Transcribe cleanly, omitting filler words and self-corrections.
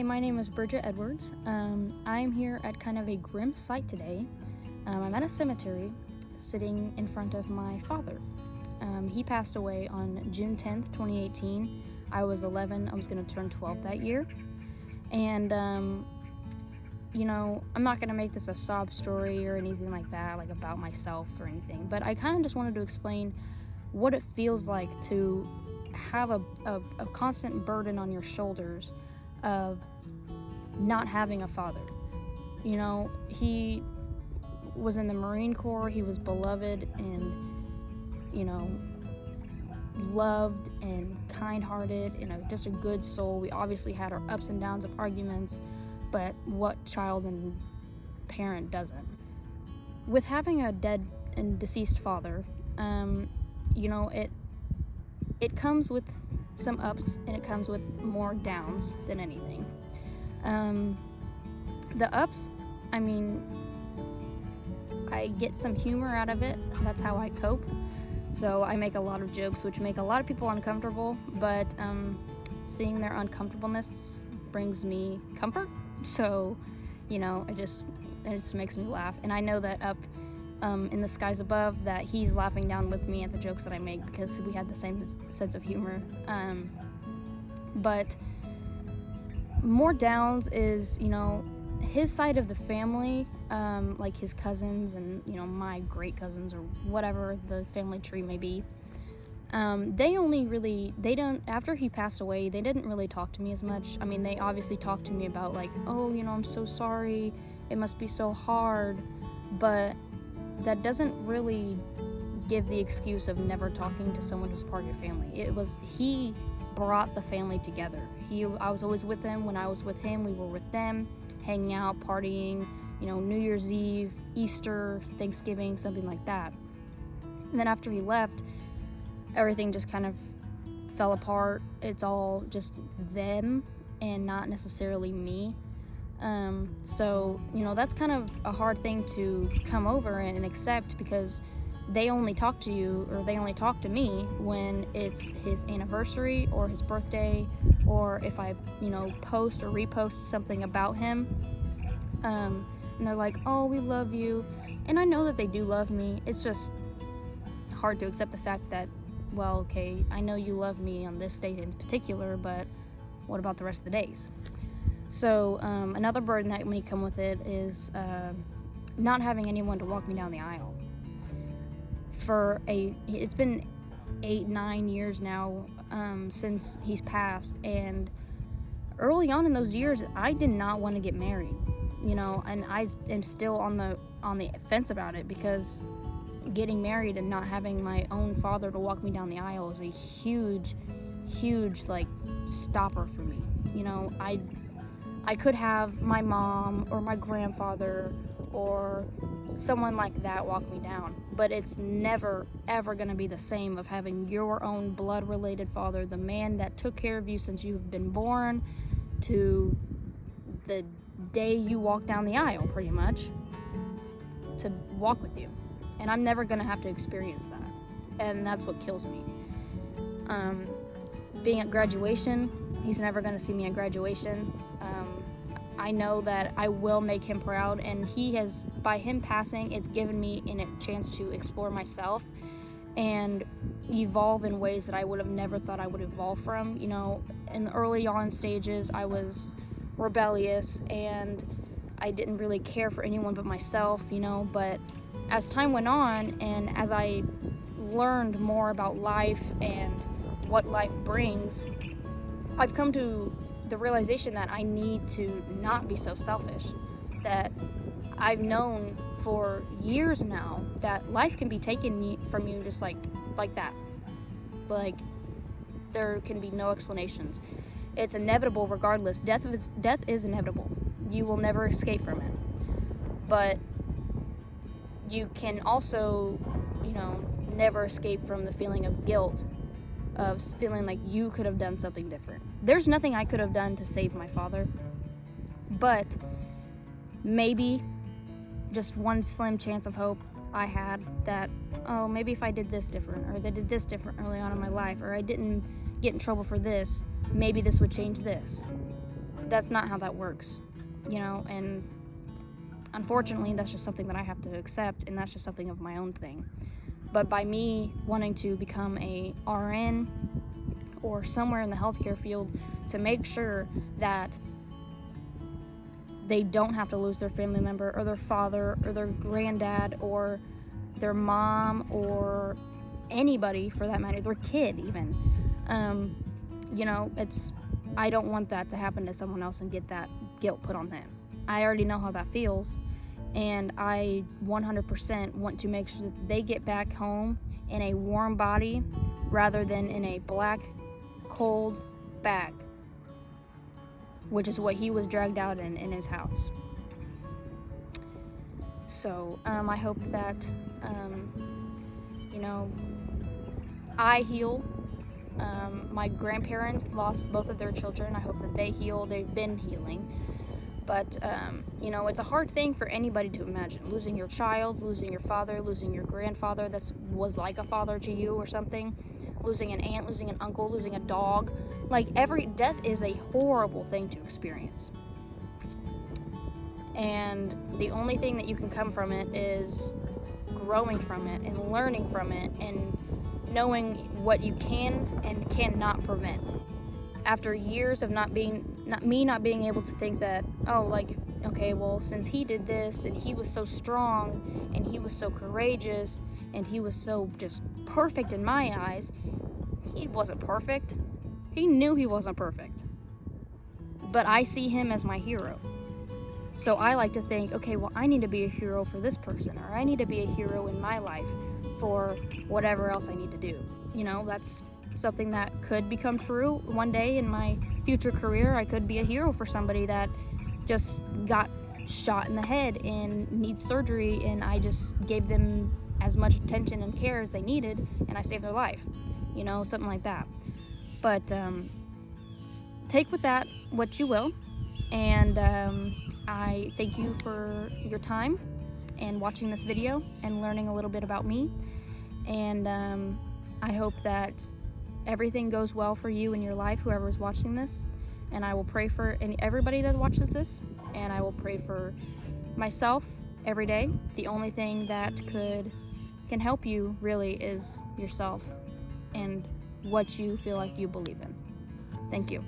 my name is Bridgette Edwards. I'm here at kind of a grim sight today. I'm at a cemetery sitting in front of my father. He passed away on June 10th, 2018. I was 11. I was going to turn 12 that year. And, I'm not going to make this a sob story or anything like that, like about myself or anything. But I kind of just wanted to explain what it feels like to have a constant burden on your shoulders of not having a father. He was in the Marine Corps. He was beloved and, loved and kind-hearted and just a good soul. We obviously had our ups and downs of arguments, but what child and parent doesn't? With having a dead and deceased father, it comes with some ups and it comes with more downs than anything. The ups, I get some humor out of it. That's how I cope. So I make a lot of jokes which make a lot of people uncomfortable, but seeing their uncomfortableness brings me comfort. So, it just makes me laugh. And I know that up in the skies above that he's laughing down with me at the jokes that I make because we had the same sense of humor. But more downs is, his side of the family, like his cousins and, my great cousins or whatever the family tree may be. After he passed away, they didn't really talk to me as much. They obviously talked to me about like, oh, I'm so sorry. It must be so hard. But that doesn't really give the excuse of never talking to someone who's part of your family. He brought the family together. I was always with him. When I was with him, we were with them, hanging out, partying, New Year's Eve, Easter, Thanksgiving, something like that. And then after he left, everything just kind of fell apart. It's all just them and not necessarily me. So, that's kind of a hard thing to come over and accept because they only talk to you or they only talk to me when it's his anniversary or his birthday, or if I, post or repost something about him. And they're like, oh, we love you. And I know that they do love me. It's just hard to accept the fact that, well, okay, I know you love me on this day in particular, but what about the rest of the days? So another burden that may come with it is not having anyone to walk me down the aisle. It's been 8-9 years now since he's passed, and early on in those years, I did not want to get married, and I am still on the fence about it because getting married and not having my own father to walk me down the aisle is a huge stopper for me. I could have my mom or my grandfather or someone like that walk me down, but it's never ever going to be the same of having your own blood related father, the man that took care of you since you've been born to the day you walk down the aisle, pretty much, to walk with you. And I'm never going to have to experience that, and that's what kills me. Being at graduation, he's never going to see me at graduation. I know that I will make him proud, and by him passing, it's given me a chance to explore myself and evolve in ways that I would have never thought I would evolve from. In the early on stages, I was rebellious and I didn't really care for anyone but myself, but as time went on and as I learned more about life and what life brings, I've come to the realization that I need to not be so selfish. That I've known for years now that life can be taken from you just like that. Like, there can be no explanations. It's inevitable regardless. Death is inevitable. You will never escape from it. But you can also, never escape from the feeling of guilt, of feeling like you could have done something different. There's nothing I could have done to save my father, but maybe just one slim chance of hope I had that, oh, maybe if I did this different, or they did this different early on in my life, or I didn't get in trouble for this, maybe this would change this. that's not how that works, and unfortunately that's just something that I have to accept, and that's just something of my own thing. But by me wanting to become a RN or somewhere in the healthcare field to make sure that they don't have to lose their family member or their father or their granddad or their mom or anybody for that matter, their kid even, I don't want that to happen to someone else and get that guilt put on them. I already know how that feels, and I 100% want to make sure that they get back home in a warm body rather than in a black, cold bag, which is what he was dragged out in his house. So I hope that I heal. My grandparents lost both of their children. I hope that they heal. They've been healing. But, it's a hard thing for anybody to imagine. Losing your child, losing your father, losing your grandfather that was like a father to you or something. Losing an aunt, losing an uncle, losing a dog. Like, every death is a horrible thing to experience. And the only thing that you can come from it is growing from it and learning from it and knowing what you can and cannot prevent. After years of not being able to think that, okay, well, since he did this and he was so strong and he was so courageous and he was so just perfect in my eyes, he wasn't perfect. He knew he wasn't perfect. But I see him as my hero. So I like to think, okay, well, I need to be a hero for this person, or I need to be a hero in my life for whatever else I need to do. That's something that could become true one day in my future career. I could be a hero for somebody that just got shot in the head and needs surgery, and I just gave them as much attention and care as they needed, and I saved their life. Something like that. But take with that what you will, and I thank you for your time and watching this video and learning a little bit about me, and I hope that everything goes well for you in your life, whoever is watching this, and I will pray for everybody that watches this, and I will pray for myself every day. The only thing that can help you really is yourself and what you feel like you believe in. Thank you.